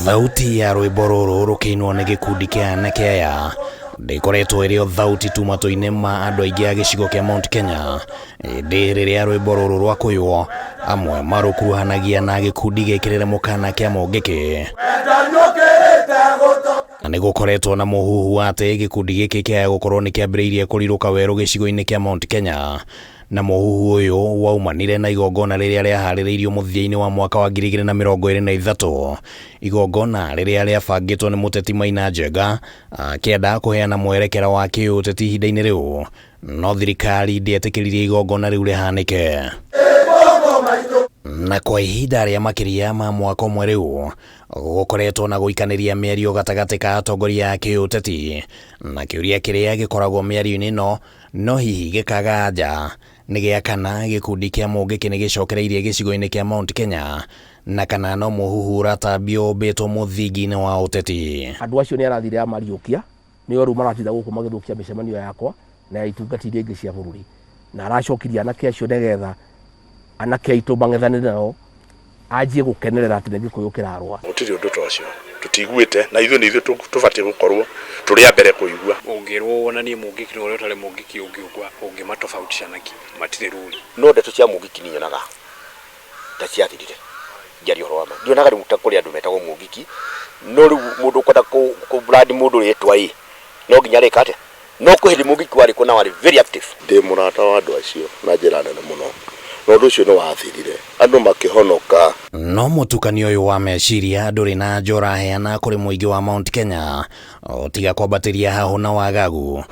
Thauti ya rwimbo rũrũ rũkĩinwo nĩ gĩkundi kĩa anake aya ndĩkoretwo ĩrĩ o thauti tu matũ-inĩ ma andũ aingĩ a gĩcigo kĩa Mount Kenya, ĩndĩ rĩrĩa rwimbo rũrũ rwakũywo amwe marũkuruhanagia na gĩkundi gĩkĩrĩre mũkana kĩa Mũngĩkĩ. Na nĩ gũkoretwo na mũhuhu atĩ gĩkundi gĩkĩ kĩa gũkorwo nĩ kĩambĩrĩirie kũrirũka werũ gĩcigo-inĩ kĩa Mount Kenya, na mũhuhu ũyũ waumanire na igongona rĩrĩa rĩaharĩrĩirio mũthia-inĩ wa mwaka wa 2023, igongona rĩrĩa rĩabangĩtwo nĩ mũteti Maina Njenga akĩenda kũheana mwerekera wa kĩũteti ihinda-inĩ rĩu, no thirikari ndĩetĩkĩririe igongona rĩu rĩhanĩke. Na kwa ihinda rĩa makĩria ma mwaka ũmwe rĩu gũkoretwo na gũikanĩria mĩario gatagatĩ ka atongoria a kĩũteti, na kĩũria kĩrĩa gĩkoragwo mĩario-inĩ ĩno no hihi gĩkaga anja nĩ gĩa kana gĩkundi kĩa Mũngĩkĩ nĩ gĩcokereirie gĩcigo-inĩ kĩa Mount Kenya, na kana no mũhuhu ũratambio ũmbĩtwo mũthingi-inĩ wa ũteti. Andũ acio nĩ arathire amariũkia nĩo rĩu maratinda gũkũ magĩthũkia mĩcemanio yakwa na ya itungati iria ingĩ cia bũrũri, na aracokirie anake acio nĩgetha anake aitũ mang'ethanĩre nao anjie gũkenerera atĩ nĩ Gĩkũyũ kĩrarũa. Gũtirĩ ũndũ ta ũcio tũtiguĩte, na ithuĩ nĩ ithuĩ tũbatiĩ gũkorwo tũrĩ a mbere kũigua. Ũngĩrwo wonanie Mũngĩkĩ ũrĩa ũtarĩ Mũngĩkĩ ũngĩmatofautisha naki matirĩ rũri. No ndeto cia Mũngĩkĩ nyonaga ta ciathirire njario horo ama ndionaga rĩu ta kũrĩ andũ metagwo Mũngĩkĩ, no rĩu mũndũ ũkwenda kũ brand mũndũ rĩtwa no nginya rĩka atĩa, no kũhĩrĩ Mũngĩkĩ warĩ kũ na warĩ very active. Ndĩ mũrata wa andũ acio na njĩra nene mũno, no ũndũ ũcio nĩ wathirire andũ makĩhonoka. No mũtukanio ũyũ wa meciria ndũrĩ na njora heana kũrĩ mũingĩ wa Mount Kenya tiga kwambatĩria hahũ na wagagu,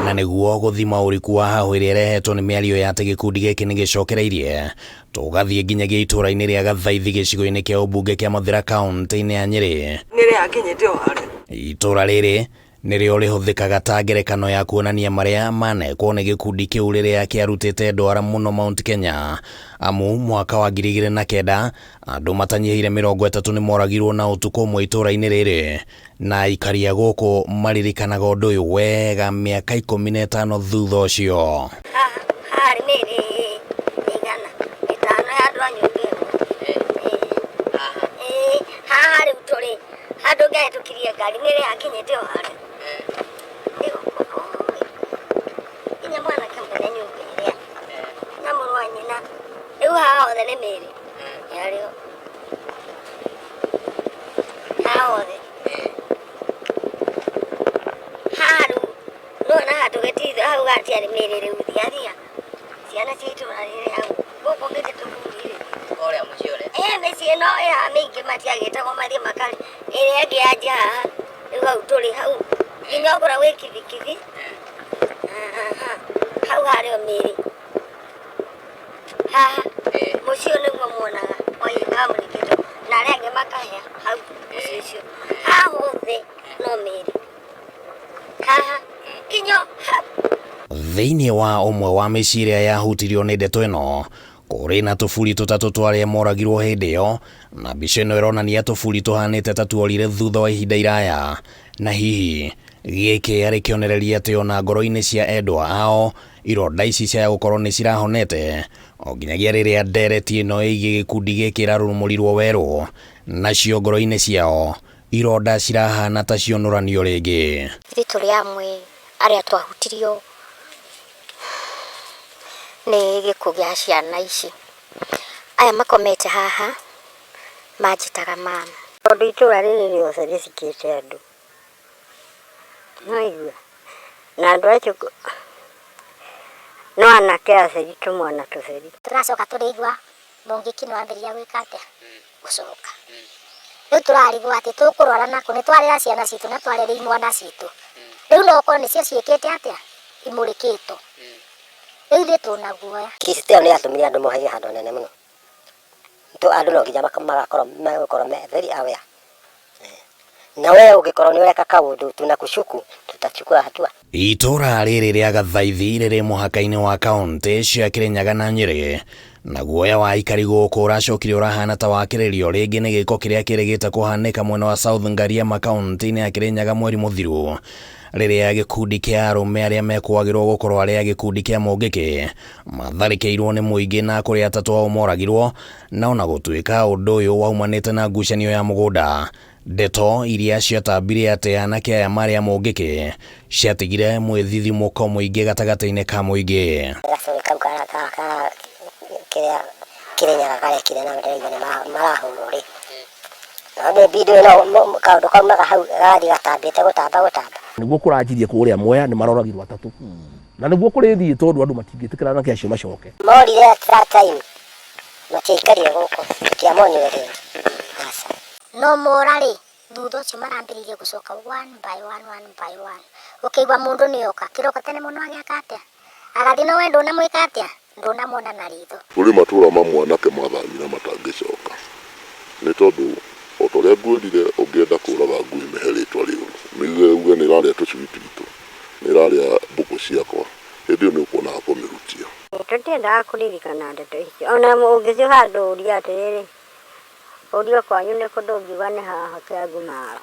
na nĩguo gũthima ũriku wa hahũ ĩrĩa ĩrehetwo nĩ mĩario ya atĩ gĩkundi gĩkĩ nĩ gĩcokereirie, tũgathiĩ nginyagia itũra-inĩ rĩa Gathaithi gĩcigo-inĩ kĩa ũmbunge kĩa Mathira kaunti-inĩ ya Nyĩrĩ. Nĩrĩa akinyĩte o harĩa itũra rĩrĩ nĩrĩo rĩhũthĩkaga ta ngerekano ya kuonania marĩa manekwo nĩ gĩkundi kĩu rĩrĩa kĩarutĩte ndwara mũno Mount Kenya, amu mwaka wa 2009 andũ matanyihĩire 30 nĩ moragirwo na ũtukũ ũmwe itũra-inĩ rĩrĩ, na ikaria gũkũ maririkanaga ũndũ ũyũ wega mĩaka 15 thutha ũcio. Harĩ mĩrĩ igana ĩtano ya andũ a nyũmba ĩyo haha rĩu tũrĩ handũ ngahĩtũkirie ngari nĩrĩa akinyĩte o harĩa nginya mwanake mũnene nyũmba ĩrĩa na mũrũ wa nyina, rĩu haha othe nĩ mĩrĩ yarĩo haha othe haha rĩu nona handũ gĩtitho hau gatiarĩ mĩrĩ rĩu thiathia ciana cia itũra rĩrĩ hau gũkũ ngĩtũkũrire ũrĩa mũciĩ ũrĩa mĩciĩ ĩno ĩha mĩingĩ matiagĩtagwo mathiĩ makari ĩrĩa ĩngĩ yanja haha rĩu hau tũrĩ hau nginya ũgũra wĩ kibikibi hau harĩo mĩrĩ haha mũciĩ ũyũ nĩguo muonaga kamũrĩkĩtwo na arĩa angĩ makahĩa hau mũciĩ ũcio haha othe no mĩrĩ haha nginya thĩinĩ wa ũmwe wa mĩciĩ ĩrĩa yahutirio nĩ ndeto ĩno kũrĩ na tũburi tũtatũ twarĩa moragirwo hĩndĩ ĩyo, na mbica ĩno ĩronania tũburi tũhanĩte ta tuorire thutha wa ihinda iraya, na hihi gĩkĩ arĩ kĩonereria atĩ ona ngoro-inĩ cia endwa ao ironda ici cia gũkorwo nĩ cirahonete, o nginyagia rĩrĩa ndereti ĩno ĩgiĩ gĩkundi gĩkĩ ĩrarũmũrirwo werũ, nacio ngoro-inĩ ciao ironda cirahana ta cionũranio rĩngĩ. Ithuĩ tũrĩ amwe arĩa twahutirio nĩ gĩkuũ gĩa ciana ici, aya makomete haha manjĩtaga mama, tondũ itũra rĩrĩ rĩothe rĩthikĩte andũ naigua, na andũ acio no anake aceri tũmwana tũceri. Tũracoka tũrĩigua Mũngĩkĩ nĩ wambĩrĩria gwĩka atĩa gũcoka, rĩu tũrarigwo atĩ tũkũrwara nakũ, nĩ twarĩra ciana citũ na twarĩra imwana citũ, rĩu no okorwo nĩcio ciĩkĩte atĩa imũrĩkĩtwo, rĩu thĩ tũna guoya. Kĩsiteo nĩ yatũmire andũ mohagie handũ hanene mũno, andũ no nginya magakorwo me very aware, na wewe ũngĩkorwo nĩ ũreka kaũndũ tunakushuku tutachukua hatua. Itũra rĩrĩ rĩa Gathaithi rĩrĩ mũhaka-inĩ wa kaunti cia Kirinyaga na Nyĩrĩ, na guoya wa aikari gũkũ ũracokire ũrahana ta wakĩrĩrio rĩngĩ nĩ gĩko kĩrĩa kĩrĩgĩte kũhanĩka mwena wa South Ngariema kaunti-inĩ ya Kirinyaga mweri mũthiru, rĩrĩa gĩkundi kĩa arũme arĩa mekwagĩrwo gũkorwo arĩa gĩkundi kĩa Mungiki matharĩkĩirwo nĩ mũingĩ na kũrĩa atatũ ao moragirwo, na ona gũtuĩka ũndũ ũyũ waumanĩte na ngucanio ya mũgũnda. Ndeto iria ciatambire atĩ anake aya marĩ a Mungiki ciatigire mwĩthithimũko mũingĩ gatagatĩ-inĩ ka mũingĩ. Kirenyaga karekire na ndeithia nĩ marahũrwo rĩ. Na video ĩno kaũndũ kaumaga hau gathi gatambĩte gũtamba. Nĩguo kũranjirie kũrĩa Mwea nĩ maroragirwo atatũ. Na nĩguo kũrĩthiĩ tondũ andũ matingĩtĩkĩra anake acio macoke. Morire at that time matiaikarire gũkũ tũtiamonire rĩngĩ. No mora rĩ, thutha ũcio marambĩrĩirie gũcoka one by one. Ũkĩigua mũndũ nĩoka kĩroko tene mũno agĩaka atĩa, agathiĩ no wendo na mwĩka atĩa, ndũnamwona na ritho. Kũrĩ matũra mamwe anake mathamire matangĩcoka nĩ tondũ o ta ũrĩa nguĩrire ũngĩenda kũraga ngui mĩhe rĩtwa rĩũru, nĩuge nĩ ĩrarĩa tũcui twitũ, nĩ ĩrarĩa mbũkũ ciakwa, hĩndĩ ĩyo nĩ ũkuonaga kũmĩrutia. Tũtiendaga kũririkana ndeto icio, ona ũngĩthiĩ handũ ũria atĩrĩrĩ, ũrio kwanyu nĩ kũndũ ũngiuga nĩ haha kĩangu mara.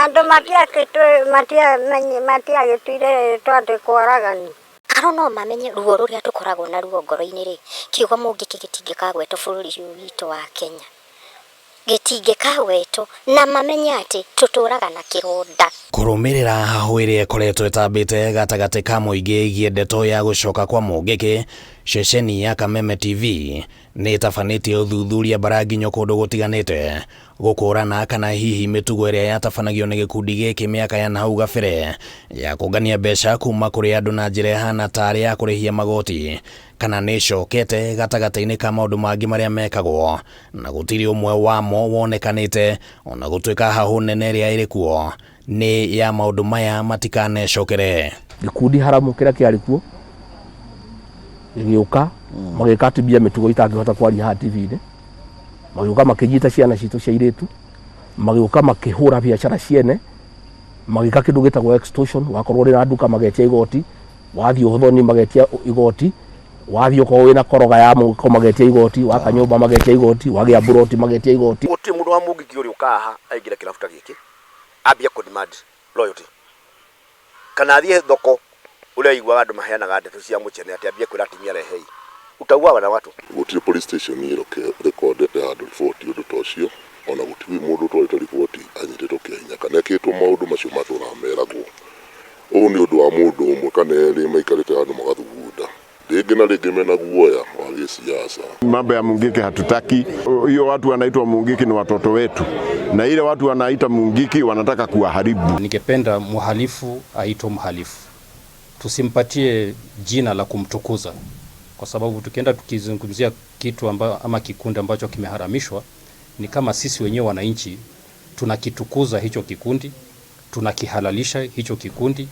Andũ matiagĩtuire twatĩ kwaragani. Aro no mamenye ruo rũrĩa tũkoragwo na ruo ngoro-inĩ rĩ, kiugo Mungiki gĩtingĩkagwetwo bũrũri ũyũ witũ wa Kenya. Gĩtingĩkagwetwo na mamenye atĩ tũtũraga na kĩronda. Kũrũmĩrĩra hahũ ĩrĩa ĩkoretwo ĩtambĩte gatagatĩ ka mũingĩ ĩgiĩ ndeto ya gũcoka kwa Mungiki, ceceni ya Kameme TV nĩ ĩtabanĩtie ũthuthuria baranginyo kũndũ gũtiganĩte gũkũrana kana hihi mĩtugo ĩrĩa yatabanagio nĩ gĩkundi gĩkĩ mĩaka ya nahau gabere ya kũngania mbeca kuma kũrĩ andũ na njĩra ĩhana tarĩ ya kũrĩhia magoti kana nĩ ĩcokete gatagatĩ-inĩ ka maũndũ mangĩ marĩa mekagwo, na gũtirĩ ũmwe wamo wonekanĩte, ona gũtuĩka hahũ nene ĩrĩa ĩrĩ kuo nĩ ya maũndũ maya matikanecokere. Gĩkundi haramu kĩrĩa kĩarĩ kuo gĩgĩũka magĩkatibia mĩtugo itangĩhota kwaria haha TV-inĩ, magĩũka makĩnyita ciana citũ cia airĩtu, magĩũka makĩhũra biacara ciene, magĩka kĩndũ gĩtagwo extortion. Wakorwo ũrĩ na nduka magetia igoti, wathiĩ ũthoni magetia igoti, wathiĩ ũkorwo wĩna koroga ya mũko magetia igoti, waka nyũmba magetia igoti, wagĩa buroti magetia igoti. Gũtirĩ mũndũ wa Mungiki ũrĩa ũkaga haha aingĩre kĩrabu ta gĩkĩ ambia kũdemand loyalty kana athiĩ thoko ũrĩa aiguaga andũ maheanaga ndeto cia mũcene atĩ ambie kwĩra atumia rehei utauawa na watu. Gũtirĩ police station ĩrekondete handũ riboti ũndũ ta ũcio, ona gũtirĩ mũndũ twarĩte riboti anyitĩtwo kĩhinya kana ekĩtwo maũndũ macio matũraga meragwo. Ũũ nĩ ũndũ wa mũndũ ũmwe kana erĩ maikarĩte handũ magathugunda, rĩngĩ na rĩngĩ mena guoya wa gĩsiasa. Mambo ya Mungiki hatutaki. Hiyo watu wanaitwa Mungiki ni watoto wetu, na ile watu wanaita Mungiki wanataka kuwaharibu. Ningependa mhalifu aitwe mhalifu, tusimpatie jina la kumtukuza, kwa sababu tukienda tukizungumzia kitu ama kikundi ambacho kimeharamishwa, ni kama sisi wenyewe wananchi tunakitukuza hicho kikundi, tunakihalalisha hicho kikundi,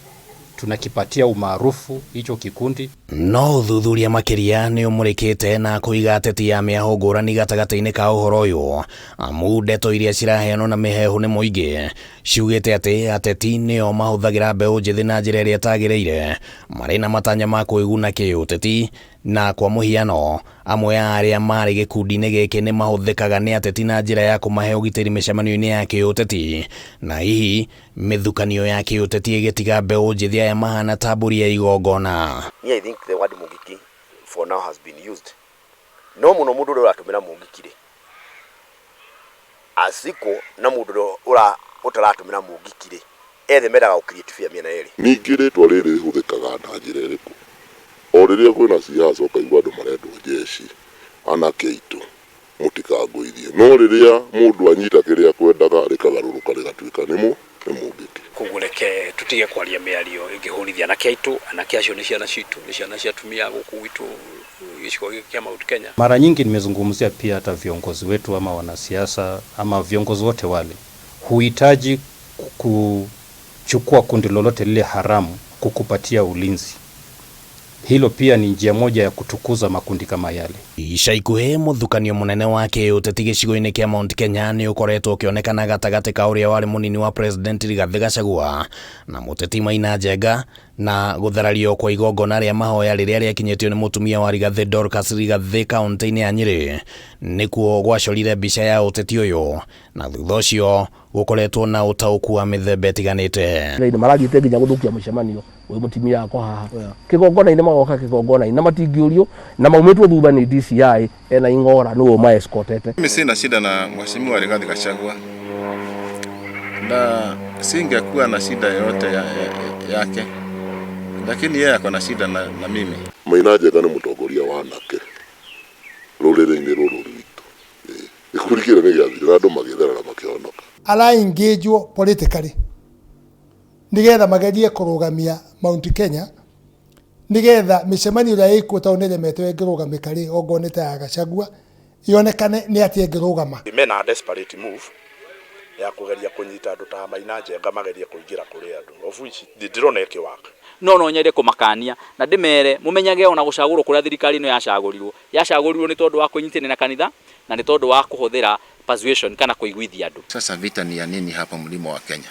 tunakipatia umaarufu hicho kikundi. No ũthuthuria makĩria nĩ ũmũrĩkĩte na kũiga ateti ya mĩahũ ngũrani gatagatĩ-inĩ ka ũhoro ũyũ, amu ndeto iria ciraheanwo na mĩhehu nĩ mũingĩ ciugĩte atĩ ateti nĩo mahũthagĩra mbeũ njĩthĩ na njĩra ĩrĩa ĩtagĩrĩire, marĩ na matanya ma kwĩguna kĩũteti, na kwa mũhiano amwe ya arĩa marĩ gĩkundi-inĩ gĩkĩ nĩ mahũthĩkaga nĩ ateti na njĩra ya kũmahe ũgitĩri mĩcemanio-inĩ ya kĩũteti, na hihi mĩthukanio ya kĩũteti ĩgĩtiga mbeũ njĩthĩ aya mahana ta mbũri ya igongona. I think the word Mungiki for now has been used. No mũno mũndũ ũrĩa ũratũmĩra Mungiki rĩ, asiko na mũndũ ũrĩa ũtaratũmĩra Mungiki rĩ, ethe meraga gũcreate fear mĩena yerĩ. Ningĩ rĩtwa rĩrĩ rĩhũthĩkaga na njĩra ĩrĩkũ? O rĩrĩa kwĩna siasa ũkaigua andũ marendwo jeshi, anake aitũ mũtikangũithie, no rĩrĩa mũndũ anyita kĩrĩa kwendaga rĩkagarũrũka rĩgatuĩka nĩ Mungiki. Kũgũreke tutige kwaria mĩario ĩngĩhũrithia anake aitũ, anake acio nĩ ciana citũ, nĩ ciana cia atumia gũkũ gwitũ gĩcigo gĩkĩ kĩa Mount Kenya. Mara nyingi nimezungumzia pia hata viongozi wetu ama wanasiasa ama viongozi wote wale huhitaji kuchukua kundi lolote lile haramu kukupatia ulinzi. Hilo pia ni njia moja ya kutukuza makundi kama yale. Ica ikuhĩ mũthukanio mũnene wa kĩũteti gĩcigo-inĩ kĩa Mount Kenya nĩ ũkoretwo ũkĩonekana gatagatĩ ka ũrĩa warĩ mũnini wa president Rigathĩ Gachagua na mũteti Maina Njenga, na gutharario kwa igongona ria mahoya riria riakinyitio ni mutumia wa Rigathi Dorcas Rigathi kaunti-ini ya Nyeri nikuo gwacorire mbica ya uteti uyu, na thutha ucio gukoretwo na utauku wa mithemba itiganite. Ni maragite nginya guthukia mucemanio wi mutimia yakwa haha kigongona-ini magoka kigongona-ini na matingiurio na maumitwo thutha ni DCI ena ing'ora niwe ma escortete. Mimi sina shida na mheshimiwa Rigathi Gachagua, na singekuwa na shida yoyote yake, lakini yeye ako na shida na mimi. Maina Njega ni mutongoria wa anake ruriri-ini ruru rwitu, ikurikire ni gĩathire andu magĩtherera makĩhonoka. Araengageo politically nigetha magerie kurugamia Mount Kenya, nigetha micemanio ĩrĩa ĩkuo taũni ĩremetwo ĩngĩrũgamĩka rĩ ongorwo nĩ ta ya Gachagua ionekane nĩ atĩ ĩngĩrũgama. Mena desperate move ya kugeria kunyita andu ta Maina Njega magerie kuingira kuri andu of which ndirona ikiwaka no nyende kumakania na ndimere mumenyage ona gucagurwo kuria thirikari ino yacagurirwo ni tondu wa kunyitana na kanitha na ni tondu wa kuhuthira persuasion kana kuiguithia andu. Sasa vita ni ya nini hapa mlima wa Kenya?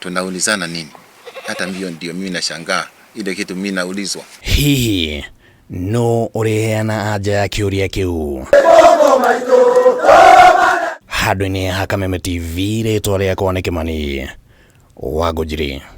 Tunaulizana nini? Hata mbio ndio mimi nashangaa ile kitu mimi naulizwa. Hihi no uriheana anja ya kiuria kiu? Handũ-inĩ ha Kameme TV ritwa rĩakwa nĩ Kĩmani Wangũnjiri.